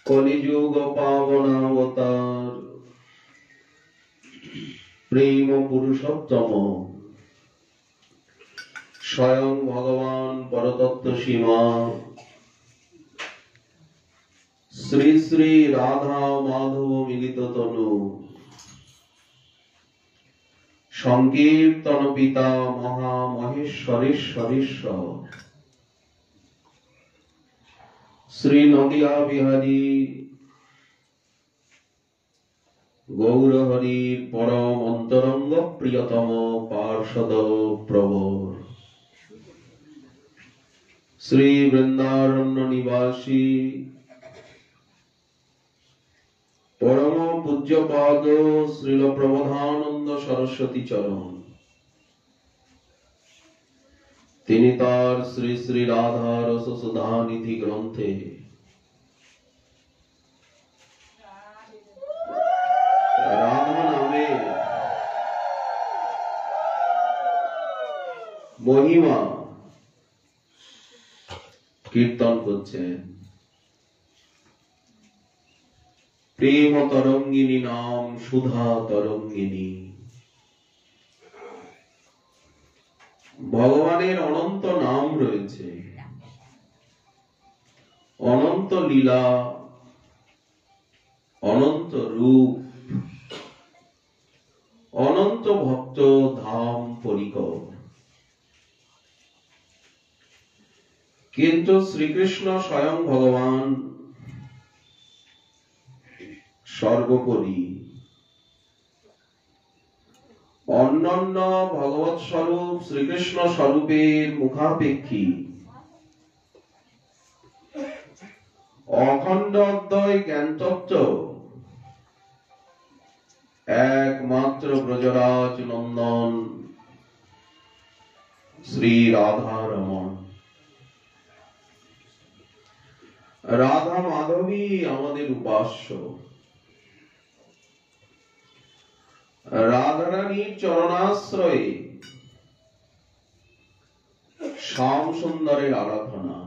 কলিযুগ পাবনাবতার প্রেম পুরুষোত্তম স্বয়ং ভগবান পরতত্ত্ব সীমা শ্রী শ্রী রাধা মাধব মিলিত তনু সংকীর্তন পিতা মহা মহেশ্বরেশ্বরেশ্বর শ্রী নদিয়া বিহারী গৌরহরি পরম অন্তরঙ্গ প্রিয়তম পার্ষদ প্রভর শ্রী বৃন্দারণ্য নিবাসী পরম পূজ্যপাদ শ্রীল প্রবোধানন্দ সরস্বতী চরণ তিনি তার শ্রী শ্রী রাধা রস সুধা নিধি গ্রন্থে রাধা নামে মহিমা কীর্তন করছেন। প্রেম তরঙ্গিনী নাম সুধা তরঙ্গিনী। ভগবানের অনন্ত নাম রয়েছে, অনন্ত লীলা, অনন্ত রূপ, অনন্ত ভক্ত ধাম পরিকর। কিন্তু শ্রীকৃষ্ণ স্বয়ং ভগবান সর্বোপরি। অন্যান্য ভগবৎ স্বরূপ শ্রীকৃষ্ণ স্বরূপের মুখাপেক্ষী অখণ্ড অদ্বয় জ্ঞানতত্ত্ব একমাত্র ব্রজরাজ নন্দন শ্রী রাধা রমন। রাধা মাধবী আমাদের উপাস্য। রাধারানীর চরণাশ্রয়ে শ্যাম সুন্দরের আরাধনা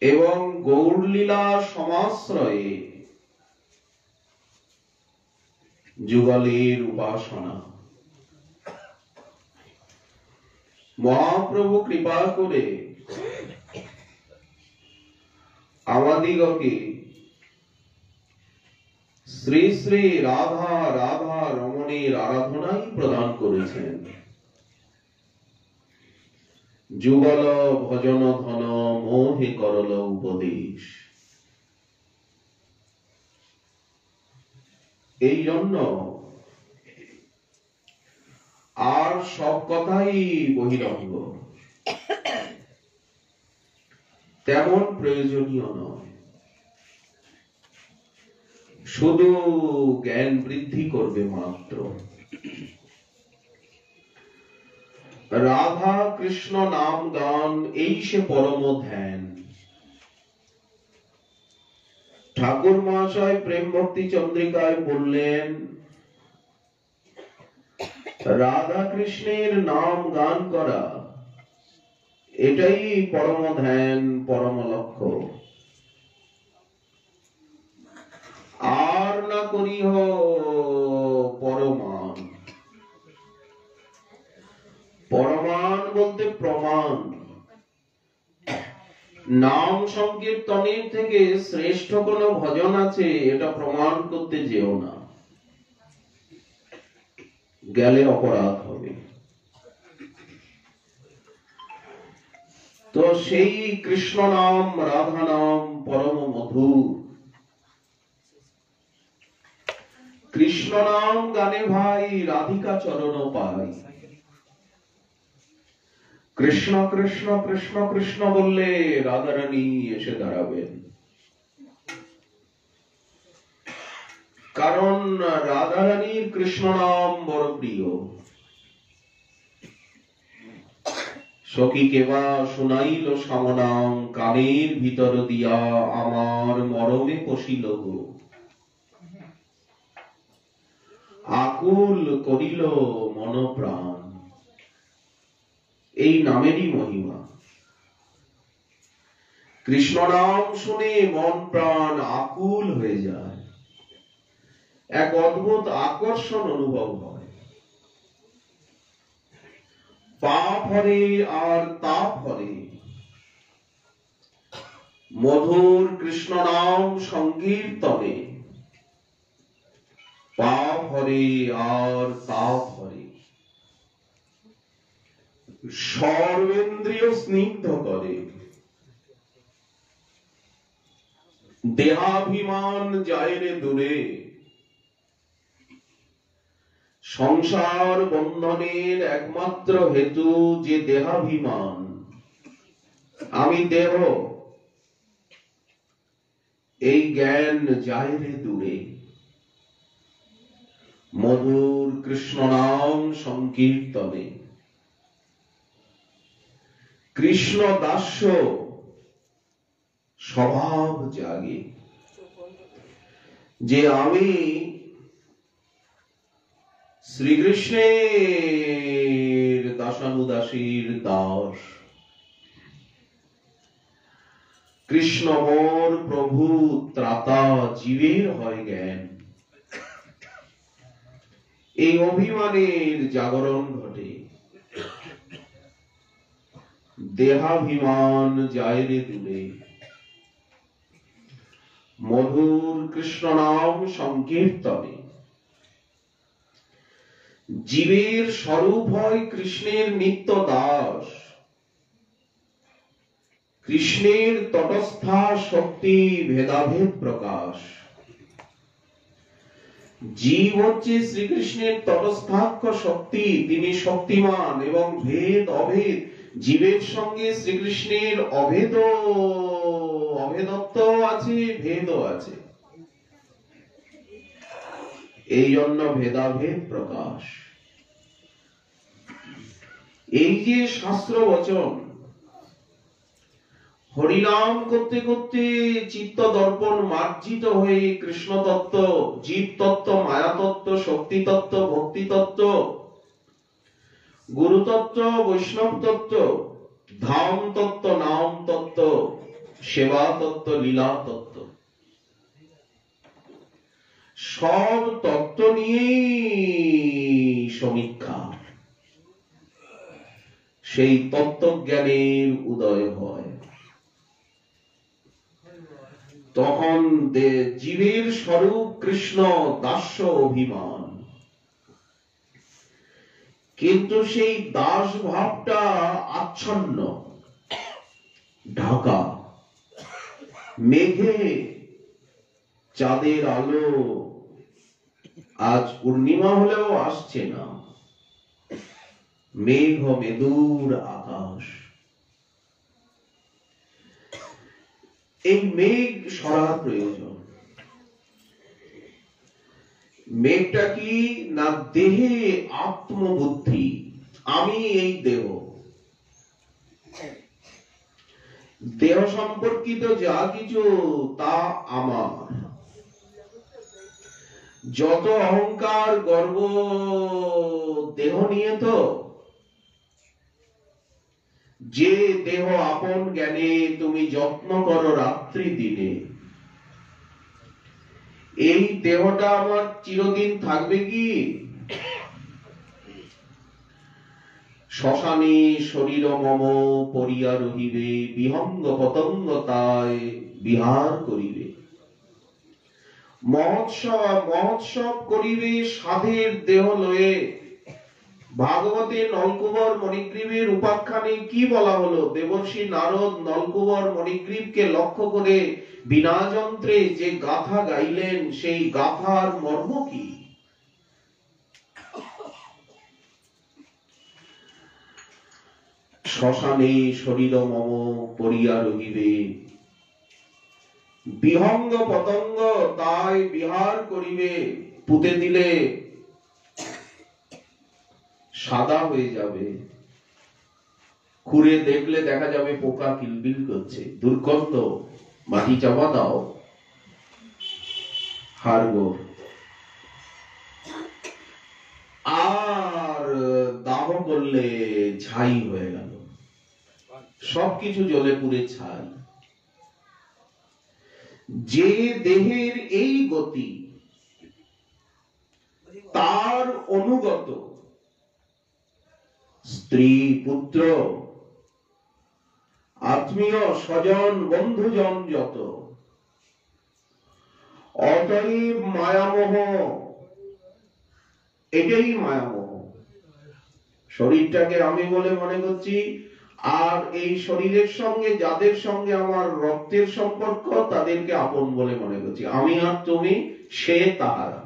এবং গৌরলীলা সমাশ্রয়ে যুগলের উপাসনা। মহাপ্রভু কৃপা করে আমাদিগকে শ্রী শ্রী রাধা রাধা রমণের আরাধনাই প্রদান করেছেন। যুগল ভজন ধন মোহে করল উপদেশ। এই জন্য আর সব কথাই বহিরঙ্গ, তেমন প্রয়োজনীয় নয়। শুধু জ্ঞান বৃদ্ধি করবে মাত্র। রাধা কৃষ্ণ নাম গান এই সে পরম ধ্যান। ঠাকুর মহাশয় প্রেম ভক্তি চন্দ্রিকায় বললেন, রাধা কৃষ্ণের নাম গান করা এটাই পরম ধ্যান, পরম লক্ষ্য। আর না করিহ পরমান। পরমান বলতে প্রমাণ। নাম সংকীর্তনের থেকে শ্রেষ্ঠ কোন ভজন আছে এটা প্রমাণ করতে যেও না, গেলে অপরাধ হবে। তো সেই কৃষ্ণ নাম রাধা নাম পরম মধুর। কৃষ্ণ নাম গানে ভাই রাধিকা চরণ পাই। কৃষ্ণ কৃষ্ণ কৃষ্ণ কৃষ্ণ বললে রাধারানী এসে দাঁড়াবেন। কারণ রাধারানীর কৃষ্ণ নাম বড় প্রিয়। সখী কেবা শুনাইল সমনাম, কানের ভিতর দিয়া আমার মরমে পশিল গো। আকুল করিল মন প্রাণ। এই নামেরই মহিমা। কৃষ্ণ নাম শুনে মন প্রাণ আকুল হয়ে যায়, এক অদ্ভুত আকর্ষণ অনুভব হয়। পাপ হরে আর তাপ হরে, মধুর কৃষ্ণ নাম সংকীর্তনে পাপ হরে আর তাপ হরে, সর্বেন্দ্রিয় স্নিগ্ধ করে, দেহাভিমান যায় রে দূরে, সংসার বন্ধনের একমাত্র হেতু যে দেহাভিমান, আমি দেহ, এই জ্ঞান যায় রে দূরে, মধুর কৃষ্ণ নাম সংকীর্তনে। কৃষ্ণ দাস্য স্বভাব জাগে, যে আমি শ্রীকৃষ্ণের দাসানুদাসীর দাস, কৃষ্ণ মোর প্রভু ত্রাতা, জীবের হয় জ্ঞান। এই অভিমানের জাগরণ ঘটে, দেহাভিমান যায় রে দূরে, মধুর কৃষ্ণ নাম সংকীর্তনে। জীবের স্বরূপ হয় কৃষ্ণের নিত্য দাস, কৃষ্ণের তটস্থা শক্তি ভেদাভেদ প্রকাশ। জীব হচ্ছে শ্রীকৃষ্ণের তটস্থাক্ষ শক্তি, তিনি শক্তিমান এবং ভেদ অভেদ জীবের সঙ্গে শ্রীকৃষ্ণের অভেদত্ব আছে, ভেদও আছে, এই জন্য ভেদাভেদ প্রকাশ। এই যে শাস্ত্র বচন, হরিনাম করতে করতে চিত্ত দর্পণ মার্জিত হয়ে কৃষ্ণ তত্ত্ব, জীব তত্ত্ব, মায়া তত্ত্ব, শক্তি তত্ত্ব, ভক্তি তত্ত্ব, গুরু তত্ত্ব, বৈষ্ণব তত্ত্ব, ধাম তত্ত্ব, নাম তত্ত্ব, সেবা তত্ত্ব, লীলা তত্ত্ব, সব তত্ত্ব নিয়েই সমীক্ষা, সেই তত্ত্বজ্ঞানের উদয় হয়। তখন জীবের স্বরূপ কৃষ্ণ, দাস্য অভিমান, কিন্তু সেই দাস ভাবটা আচ্ছন্ন, ঢাকা মেঘে, চাঁদের আলো আজ পূর্ণিমা হলেও আসছে না, মেঘ মেদুর আকাশ। এই মেঘ সরার প্রয়োজন। মেঘটা কি না, দেহে আত্মবুদ্ধি, আমি এই দেহ, দেহ সম্পর্কিত যা কিছু তা আমার। যত অহংকার গর্ব দেহ নিয়ে, তো যে দেহ আপন জ্ঞানে তুমি যত্ন করো রাত্রি দিনে, এই দেহটা আমার চিরদিন থাকবে কি? শ্মশানে শরীর মম পরিয়া রহিবে, বিহঙ্গ পতঙ্গ তাই বিহার করিবে। মহোৎসব করিবে সাধের দেহ লয়ে। ভাগবতে নলকুবর মণিগ্রীবের উপাখ্যানে কি বলা হলো? দেবর্ষি নারদ নলকুবর মণিগ্রীবকে লক্ষ্য করে বিনা যন্ত্রে যে গাথা গাইলেন, সেই গাথার মর্ম কি? শ্মশানে শরীর মম পরিয়া রহিবে, বিহঙ্গ পতঙ্গ তাই বিহার করিবে। পুঁতে দিলে সাদা হয়ে যাবে, খুঁড়ে দেখলে দেখা যাবে পোকা কিলবিল করছে, দুর্গন্ধ, মাটি চাপা দাও, হারগো। আর দাহ করলে ছাই হয়ে গেল, সবকিছু জ্বলে পুড়ে ছাই। যে দেহের এই গতি তার অনুগত স্ত্রী পুত্র আত্মীয় স্বজন বন্ধুজন যত, অতএব মায়ামোহ, এটাই মায়ামোহ। শরীরটাকে আমি বলে মনে করছি, আর এই শরীরের সঙ্গে যাদের সঙ্গে আমার রক্তের সম্পর্ক তাদেরকে আপন বলে মনে করছি। আমি আর তুমি সে তাহারা।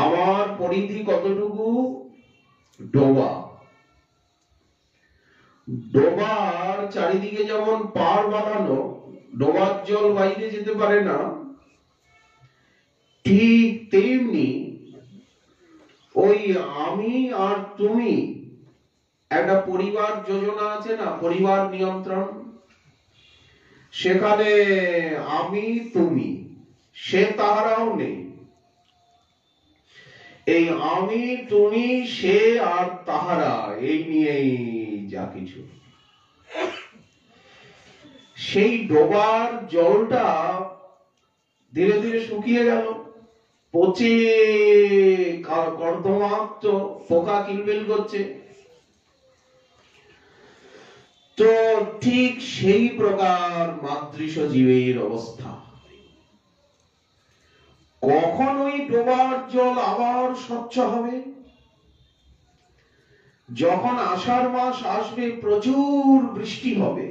আমার পরিধি কতটুকু? ডোবা। ডোবার চারিদিকে যেমন পার বাঁধানো, ডোবার জল বাইরে যেতে পারে না, ঠিক তেমনি ওই আমি আর তুমি একটা পরিবার যোজনা আছে না, পরিবার নিয়ন্ত্রণ, সেখানে আমি তুমি সে তাহারাও নেই। এই আমি তুমি সে আর তাহারা এই নিয়েই যা কিছু। সেই ডোবার জলটা ধীরে ধীরে শুকিয়ে গেল, পচে কর্দমাক্ত, পোকা কিলবিল করছে। তো ঠিক সেই প্রকার মাতৃশ জীবের অবস্থা। কখন ওই ডোবার জল আবার স্বচ্ছ হবে? যখন আষাঢ় মাস আসবে, প্রচুর বৃষ্টি হবে,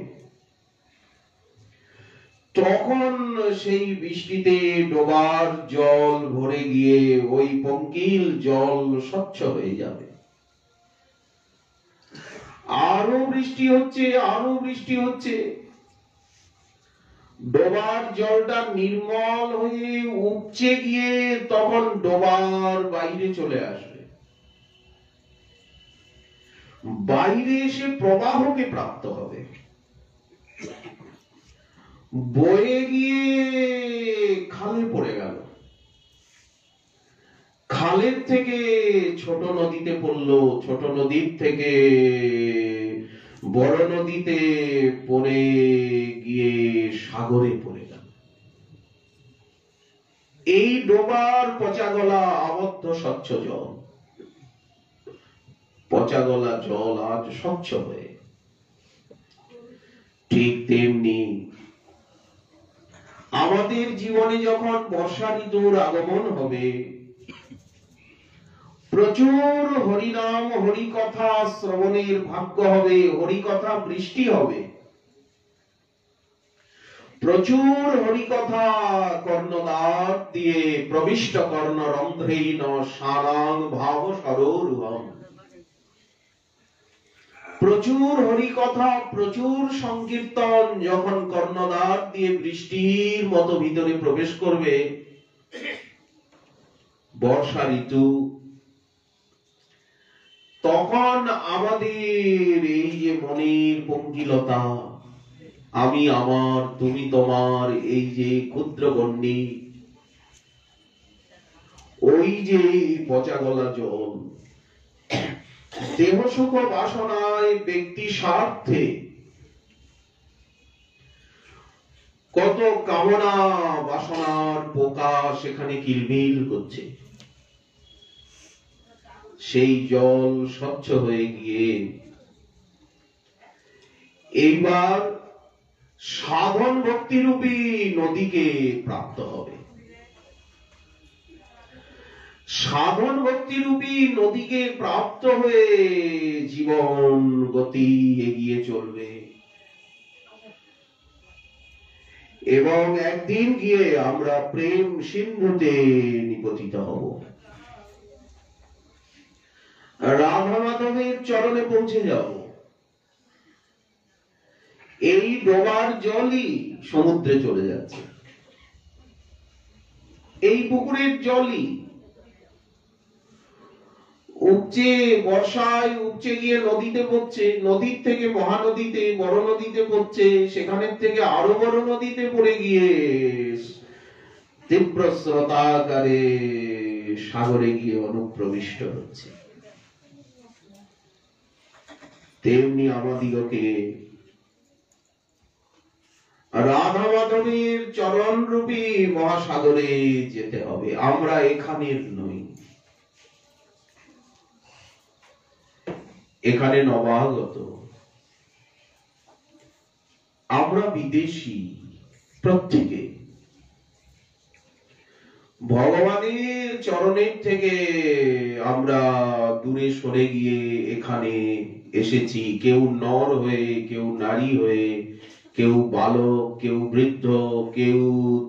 তখন সেই বৃষ্টিতে ডোবার জল ভরে গিয়ে ওই পঙ্কিল জল স্বচ্ছ হয়ে যাবে। আরো বৃষ্টি হচ্ছে, আরো বৃষ্টি হচ্ছে, ডোবার জলটা নির্মল হয়ে উপচে গিয়ে তখন ডোবার বাইরে চলে আসবে। বাইরে এসে প্রবাহকে প্রাপ্ত হবে, বয়ে গিয়ে খালে পড়ে গেল, খালের থেকে ছোট নদীতে পড়লো, ছোট নদীর থেকে বড় নদীতে পড়ে গিয়ে সাগরে পড়ে গেল। এই ডোবার পচা গলা আবদ্ধ স্বচ্ছ জল, পচা গলা জল আজ স্বচ্ছ হয়ে। ঠিক তেমনি আমাদের জীবনে যখন বর্ষা ঋতুর আগমন হবে, প্রচুর হরিনাম হরিকথা শ্রবণের ভাগ্য হবে, হরিকথা বৃষ্টি হবে, প্রচুর হরিকথা কর্ণদ্বার দিয়ে প্রবিষ্ট কর্ণরন্ধ্রেণ সারাং ভাব সরোরুহম। প্রচুর হরিকথা, প্রচুর সংকীর্তন যখন কর্ণদ্বার দিয়ে বৃষ্টির মতো ভিতরে প্রবেশ করবে, বর্ষা ঋতু, তখন আমাদের এই যে মনের পঙ্কিলতা, আমি আমার তুমি তোমার, এই যে ক্ষুদ্র গণ্ডি, ওই যে পচা গলা জল, দেহ সুখ বাসনায় ব্যক্তি স্বার্থে কত কামনা বাসনার পোকা সেখানে কিলবিল করছে, সেই জল স্বচ্ছ হয়ে গিয়ে এইবার সাধন ভক্তিরূপী নদীকে প্রাপ্ত হবে। সাধন ভক্তিরূপী নদীকে প্রাপ্ত হয়ে জীবন গতি এগিয়ে চলবে, এবং একদিন গিয়ে আমরা প্রেম সিন্ধুতে নিপতিত হব, রাধা মাধবের চরণে পৌঁছে যাব। এই ডোবার জলই সমুদ্রে চলে যাচ্ছে, এই পুকুরের জলই উপচে বর্ষায় উপচে গিয়ে নদীতে পড়ছে, নদীর থেকে মহানদীতে বড় নদীতে পড়ছে, সেখানের থেকে আরো বড় নদীতে পড়ে গিয়ে তীব্র স্রোতাকারে সাগরে গিয়ে অনুপ্রবিষ্ট হচ্ছে। তেমনি আমাদিগকে রাধা মাধবের চরণ রূপী মহাসাগরে যেতে হবে। আমরা এখানের নই, এখানে নবাগত, আমরা বিদেশী প্রত্যেকে। ভগবানের চরণের থেকে আমরা দূরে সরে গিয়ে এখানে এসেছি, কেউ নর হয়ে, কেউ নারী হয়ে, কেউ বালক, কেউ বৃদ্ধ, কেউ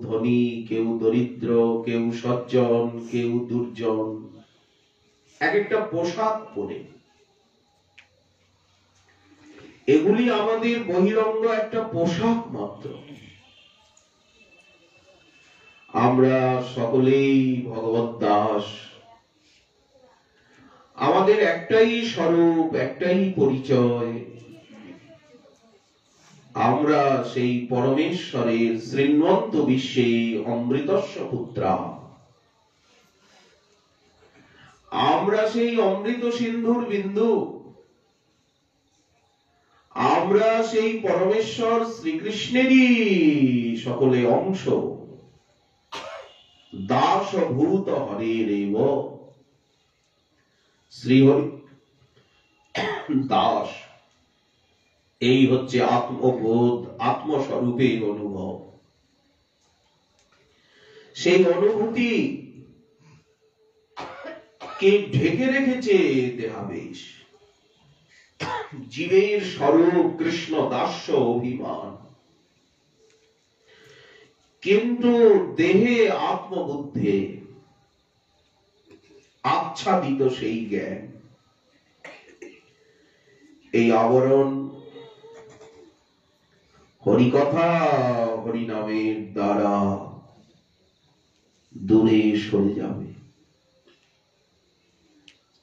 ধনী, কেউ দরিদ্র, কেউ সজ্জন, কেউ দুর্জন, এক একটা পোশাক পরে। এগুলি আমাদের বহিরঙ্গ একটা পোশাক মাত্র। আমরা সকলেই ভগবত দাস। আমাদের একটাই স্বরূপ, একটাই পরিচয়। আমরা সেই পরমেশ্বরের শ্রীমন্ত বিশ্বে অমৃতস্য পুত্রা। আমরা সেই অমৃত সিন্ধুর বিন্দু। আমরা সেই পরমেশ্বর শ্রীকৃষ্ণেরই সকলে অংশ। দাসভূত হরেরেব, শ্রীহরি দাস। এই হচ্ছে আত্মবোধ, আত্মস্বরূপের অনুভব। সেই অনুভূতি কে ঢেকে রেখেছে দেহাবেশ। জীবের স্বরূপ কৃষ্ণ দাস্য অভিমান, কিন্তু দেহে আত্মবুদ্ধে আচ্ছাদিত সেই জ্ঞান। এই আবরণ হরিকথা হরিনামের দ্বারা দূরে সরে যাবে।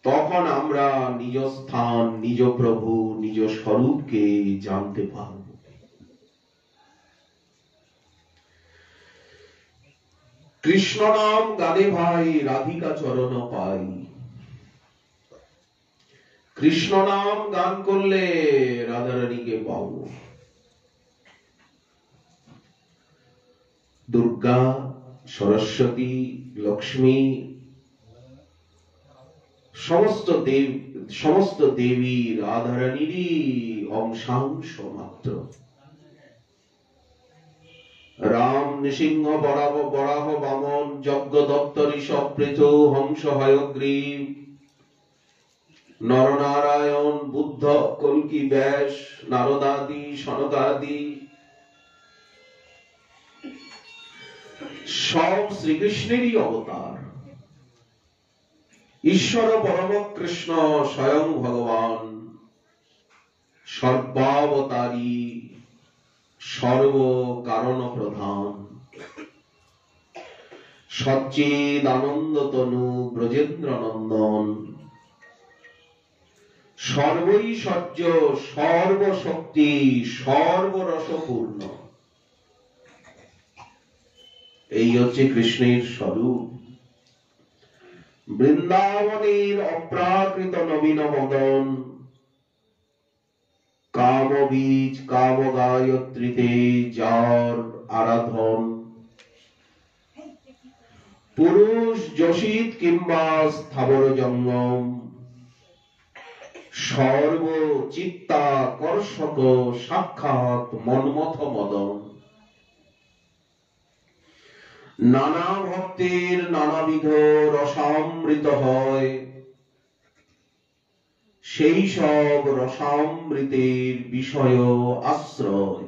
তখন আমরা নিজ স্থান, নিজ প্রভু, নিজ স্বরূপকে জানতে পারব। কৃষ্ণ নাম গানে ভাই রাধিকা চরণ পাই। কৃষ্ণ নাম গান করলে রাধারানীকে পাব। দুর্গা, সরস্বতী, লক্ষ্মী, সমস্ত দেবী রাধারানীরই অংশাংশ মাত্র। রাম, নৃসিংহ, বরাহ, বামন, যজ্ঞ দত্ত, ঋষভ, পৃথু, হংস, হয়গ্রীব, নরনারায়ণ, বুদ্ধ, কল্কি, ব্যাস, নারদাদি, সনকাদি সব শ্রীকৃষ্ণেরই অবতার। ঈশ্বর পরম কৃষ্ণ স্বয়ং ভগবান, সর্বাবতারী, সর্ব কারণ প্রধান, সচ্চিদ আনন্দ তনু ব্রজেন্দ্র নন্দন, সর্বৈশ্বর্য, সর্বশক্তি, সর্বরসপূর্ণ। এই হচ্ছে কৃষ্ণের স্বরূপ। বৃন্দাবনের অপ্রাকৃত নবীন মদন, কাম বীজ কাম গায়ত্রীতে যার আরাধন, পুরুষ যশিত কিংবা স্থাবর জঙ্গম, সর্ব চিত্তাকর্ষক সাক্ষাৎ মন্মথ মদন। নানা ভক্তের নানাবিধ রসামৃত হয়, সেই সব রসামৃতের বিষয় আশ্রয়।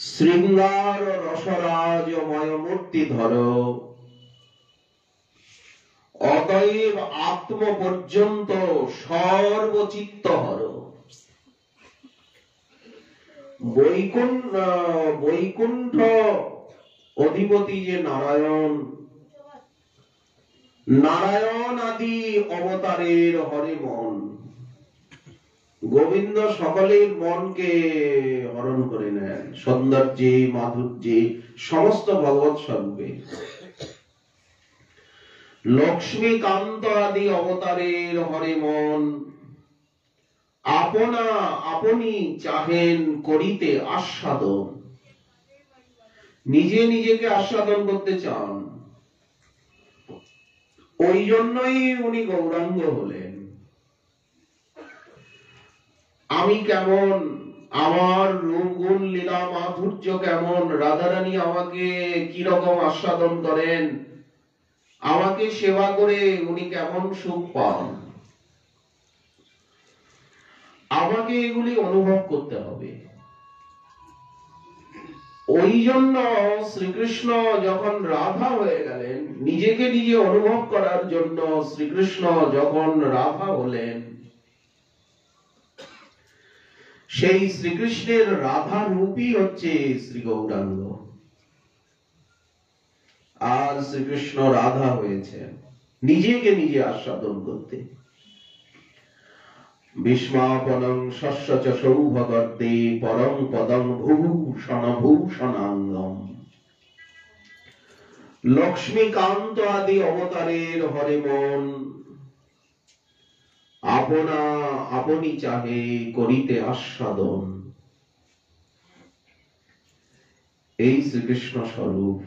শৃঙ্গার রসরাজময় মূর্তি ধর, অতএব আত্ম পর্যন্ত সর্বচিত্ত হর। বৈকুণ্ঠ অধিপতি যে নারায়ণ, নারায়ণ আদি অবতারের হরে মন। গোবিন্দ সকলের মনকে হরণ করে নেন, সৌন্দর্যে, মাধুর্যে, সমস্ত ভগবৎ স্বরূপে। লক্ষ্মীকান্ত আদি অবতারের হরে মন, আপনা আপনি চাহেন করিতে আস্বাদন, নিজে নিজেকে আস্বাদন করতে চান। ওই জন্যই উনি গৌরাঙ্গ হলেন। আমি কেমন, আমার রূপ গুণ লীলা মাধুর্য কেমন, রাধারানী আমাকে কি রকম আস্বাদন করেন, আমাকে সেবা করে উনি কেমন সুখ পান, আমাকে এগুলি অনুভব করতে হবে। ওই জন্য শ্রীকৃষ্ণ যখন রাধা হয়ে গেলেন, নিজেকে নিজে অনুভব করার জন্য শ্রীকৃষ্ণ যখন রাধা হলেন, সেই শ্রীকৃষ্ণের রাধা রূপই হচ্ছে শ্রী গৌরাঙ্গ। আর শ্রীকৃষ্ণ রাধা হয়েছেন নিজেকে নিজে আস্বাদন করতে। বিস্মাপনং শস্য চ সৌভগর্তে পরং পদং ভূভূষণ ভূষণাঙ্গম। লক্ষ্মীকান্ত আদি অবতারের হরে মন, আপনা আপনি চাহে করিতে আস্বাদন। এই শ্রীকৃষ্ণ স্বরূপ।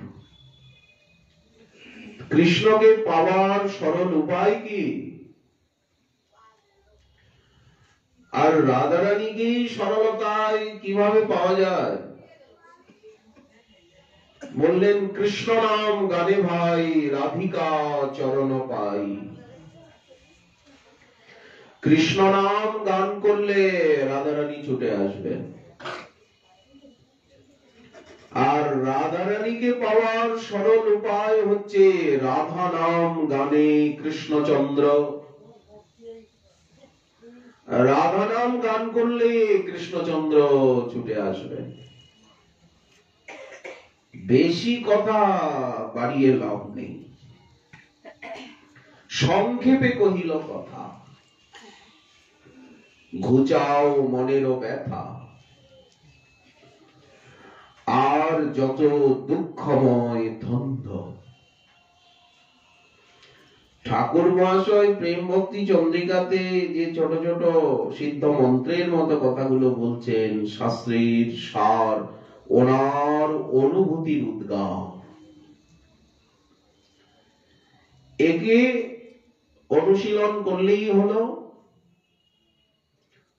কৃষ্ণকে পাওয়ার সরল উপায় কি? আর রাধারানীকে সরলতায় কিভাবে পাওয়া যায়? বললেন কৃষ্ণ নাম গানে ভাই, রাধিকা চরণ পাই। কৃষ্ণ নাম গান করলে রাধারানী ছুটে আসবেন। আর রাধারানীকে পাওয়ার সরল উপায় হচ্ছে রাধা নাম গানে কৃষ্ণচন্দ্র। রাধা নাম গান করলে কৃষ্ণচন্দ্র ছুটে আসবেন। বেশি কথা বাড়িয়ে লাভ নেই, সংক্ষেপে কহিল কথা। ঘুচাও মনেরও ব্যথা, আর যত দুঃখময় ধন্ধ। ঠাকুর মহাশয় প্রেম ভক্তি চন্দ্রিকাতে যে ছোট ছোট সিদ্ধ মন্ত্রের মতো কথাগুলো বলছেন, শাস্ত্রের সার, ওনার অনুভূতির উদ্গার। একে অনুশীলন করলেই হলো,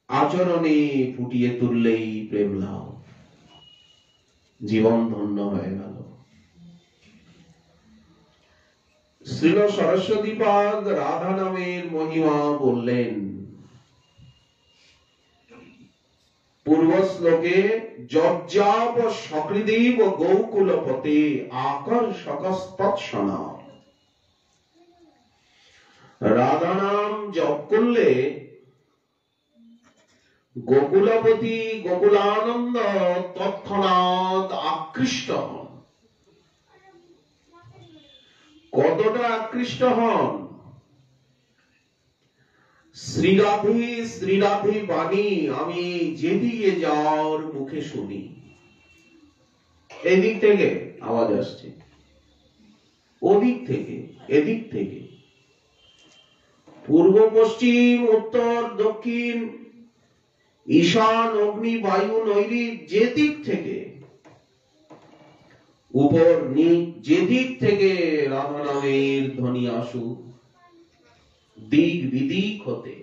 আচরণে ফুটিয়ে তুললেই প্রেম লাভ, জীবন ধন্য হয়ে গেল। শ্রীল সরস্বতী পাদ রাধা নামের মহিমা বললেন পূর্ব শ্লোকে, যজ্জাপ সकृदेव গৌকুলপতে আকর্ষকস্তৎসনা। রাধা নাম জপ করলে গোকুলপতি গোকুলানন্দ তৎক্ষণাৎ আকৃষ্ট হন। কতটা আকৃষ্ট হন? শ্রীরাধে শ্রীরাধে বাণী আমি যেদিকে যাওয়ার মুখে শুনি। এদিক থেকে আওয়াজ আসছে, ওদিক থেকে, এদিক থেকে, পূর্ব পশ্চিম উত্তর দক্ষিণ ঈশান অগ্নি বায়ু নৈঋত, যেদিক থেকে, উপর নিচ যেদিক থেকে রাধা নামের ধ্বনি আসুক, দিক বিদিক হতে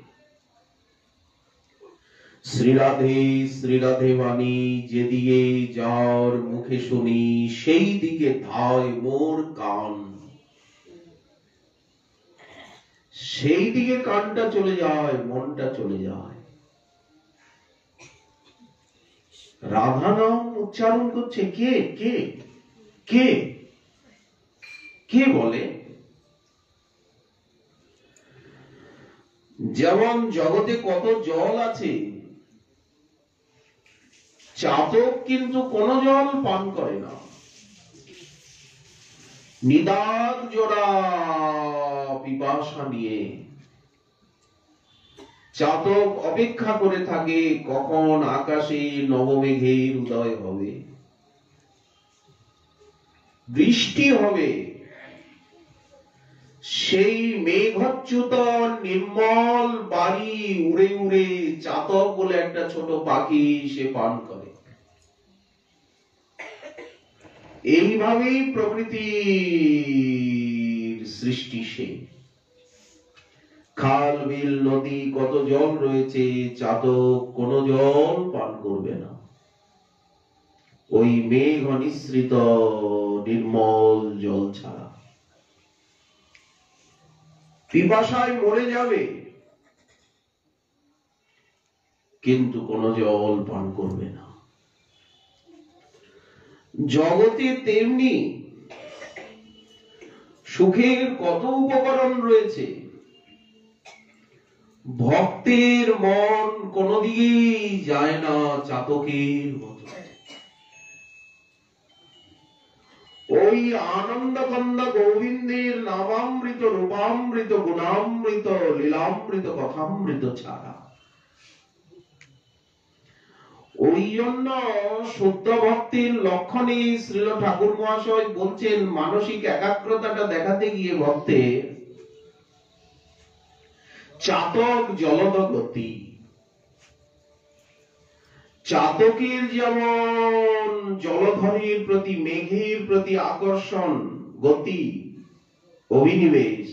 শ্রীরাধে শ্রীরাধে বাণী যেদিকে যার মুখে শুনি, সেই দিকে ধায় মোর কান। সেই দিকে কানটা চলে যায়, মনটা চলে যায়। রাধা নাম উচ্চারণ করছে কে? কে কে কে বলে? যেমন জগতে কত জল আছে, চাতক কিন্তু কোন জল পান করে না। নিদাগ জোড়া পিপাসা নিয়ে চাতক অপেক্ষা করে থাকে কখন আকাশে নবমেঘের উদয় হবে, বৃষ্টি হবে। সেই মেঘচ্যুত নির্মল বাড়ি উড়ে উড়ে চাতক বলে একটা ছোট পাখি সে পান করে। এইভাবেই প্রকৃতির সৃষ্টি। সে খাল বিল নদী কত জল রয়েছে, চাতক কোন জল পান করবে না, ওই মেঘ অনিশ্রিত নির্মল জল ছাড়া। পিপাসায় মরে যাবে কিন্তু কোন জল পান করবে না। জগতে তেমনি সুখের কত উপকরণ রয়েছে, ভক্তের মন কোনদিকেই যায় না চাতকের মতো। ওই আনন্দকন্দ গোবিন্দের নামামৃত রূপামৃত গুণামৃত লীলামৃত কথামৃত ছাড়া। ওই জন্য শুদ্ধ ভক্তির লক্ষণে শ্রীল ঠাকুর মহাশয় বলছেন, মানসিক একাগ্রতাটা দেখাতে গিয়ে ভক্তের চাতক জলদ গতি। চাতকের যেমন জলধরের প্রতি মেঘের প্রতি আকর্ষণ, গতি, অভিনিবেশ,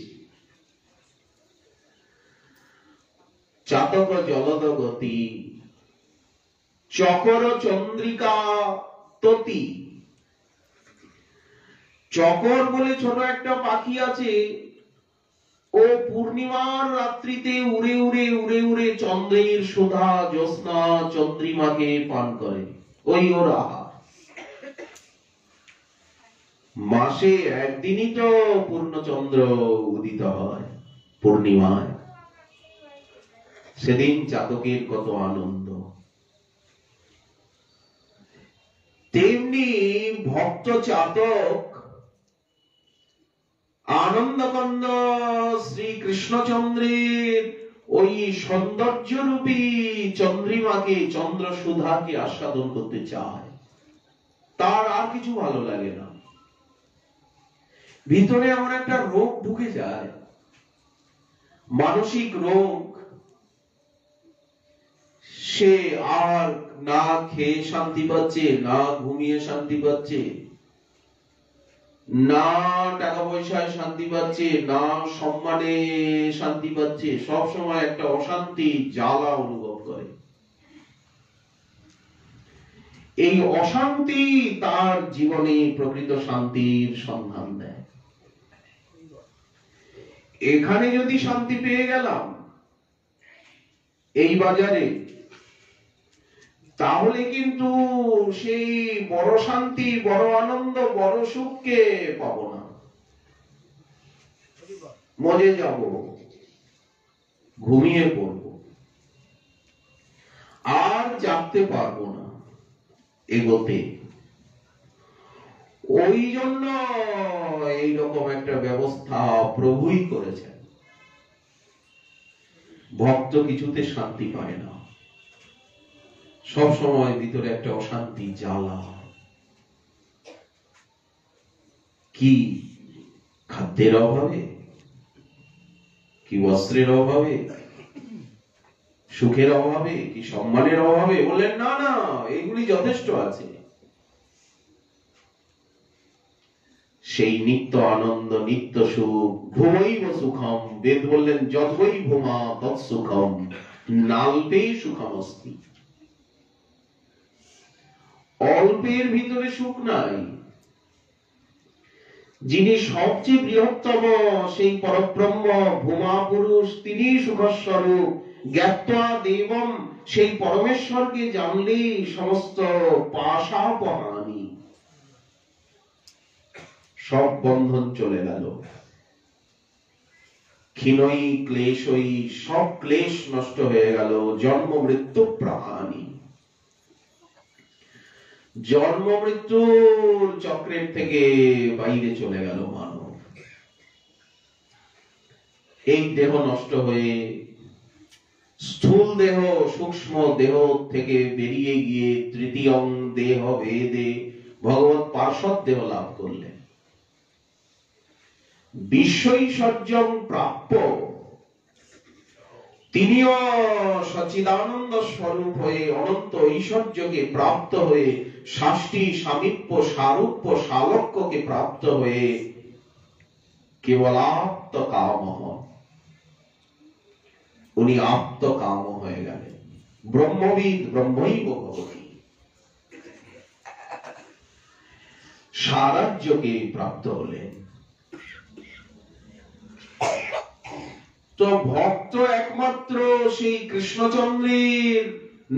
চাতক জলদ গতি। চকর চন্দ্রিকা ততি। চকর বলে ছোট একটা পাখি আছে, ও পূর্ণিমার রাত্রিতে উড়ে উড়ে উড়ে উড়ে চন্দ্রের সুধা জ্যোৎস্না চন্দ্রিমাকে পান করে, ওই ওর আহার। মাসে একদিনই তো পূর্ণচন্দ্র উদিত হয়, পূর্ণিমায়। সেদিন চাতকের কত আনন্দ। তেমনি ভক্ত চাতক আনন্দকন্দ শ্রী কৃষ্ণচন্দ্রের ওই সৌন্দর্য রূপী চন্দ্রিমাকে, চন্দ্র সুধাকে আস্বাদন করতে চায়, তার আর কিছু ভালো লাগে না। ভিতরে এমন একটা রোগ ঢুকে যায়, মানসিক রোগ। সে আর না খেয়ে শান্তি পাচ্ছে, না ঘুমিয়ে শান্তি পাচ্ছে, না টাকা পয়সায় শান্তি পাচ্ছে, না সম্মানে শান্তি পাচ্ছে, সব সময় একটা অশান্তি জ্বালা অনুভব করে। এই অশান্তি তার জীবনে প্রকৃত শান্তির সন্ধান দেয়। এখানে যদি শান্তি পেয়ে গেলাম এই বাজারে, তাহলে কিন্তু সেই বড় শান্তি, বড় আনন্দ, বড় সুখকে পাব না। মজে যাব, ঘুমিয়ে পড়ব, আর জাগতে পারবো না এগোতে। ওই জন্য এইরকম একটা ব্যবস্থা প্রভুই করেছেন। ভক্ত কিছুতে শান্তি পায় না, সব সময় ভিতরে একটা অশান্তি জ্বালা। কি খাদ্যের অভাবে, কি বস্ত্রের অভাবে, সুখের অভাবে, কি সম্মানের অভাবে? বললেন না না, এগুলি যথেষ্ট আছে। সেই নিত্য আনন্দ, নিত্য সুখ, ভূমৈব সুখম। বেদ বললেন যতই ভূমা তৎ সুখম, নাল্পেই সুখমস্তি। অল্পের ভিতরে সুখ নাই। যিনি সবচেয়ে বৃহত্তম সেই পরব্রহ্ম ভূমা পুরুষ, তিনি সুখস্বরূপ। জ্ঞাত্বা দেবম, সেই পরমেশ্বরকে জানলেই সমস্ত পাশাপহানি, সব বন্ধন চলে গেল। ক্ষীণই ক্লেশই, সব ক্লেশ নষ্ট হয়ে গেল। জন্ম মৃত্যু প্রাণী, জন্ম মৃত্যুর চক্রের থেকে বাইরে চলে গেল মানব। এই দেহ নষ্ট হয়ে স্থূল দেহ, সূক্ষ্ম দেহ থেকে বেরিয়ে গিয়ে তৃতীয় দেহ ভেদে ভগবৎ পার্ষদ দেহ লাভ করলেন। বিশ্বৈশ্বর্যং প্রাপ্য, তিনিও সচিদানন্দ স্বরূপ হয়ে অনন্ত ঐশ্বর্যকে প্রাপ্ত হয়ে সাষ্টি সামীপ্য সারূপ্য সালক্যকে প্রাপ্ত হয়ে কেবল আত্মকাম, উনি আত্মকাম হয়ে গেলেন। ব্রহ্মবিদ ব্রহ্মৈব ভবতি, সারাজ্যকে প্রাপ্ত হলেন। তো ভক্ত একমাত্র সেই কৃষ্ণচন্দ্রের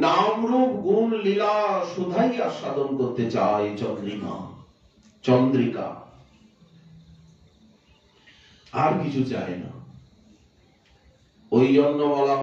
নাম রূপ গুণ লীলা শুধাই আস্বাদন করতে চায়। চন্দ্রিমা, চন্দ্রিকা, আর কিছু চায় না। ওই জন্য বলা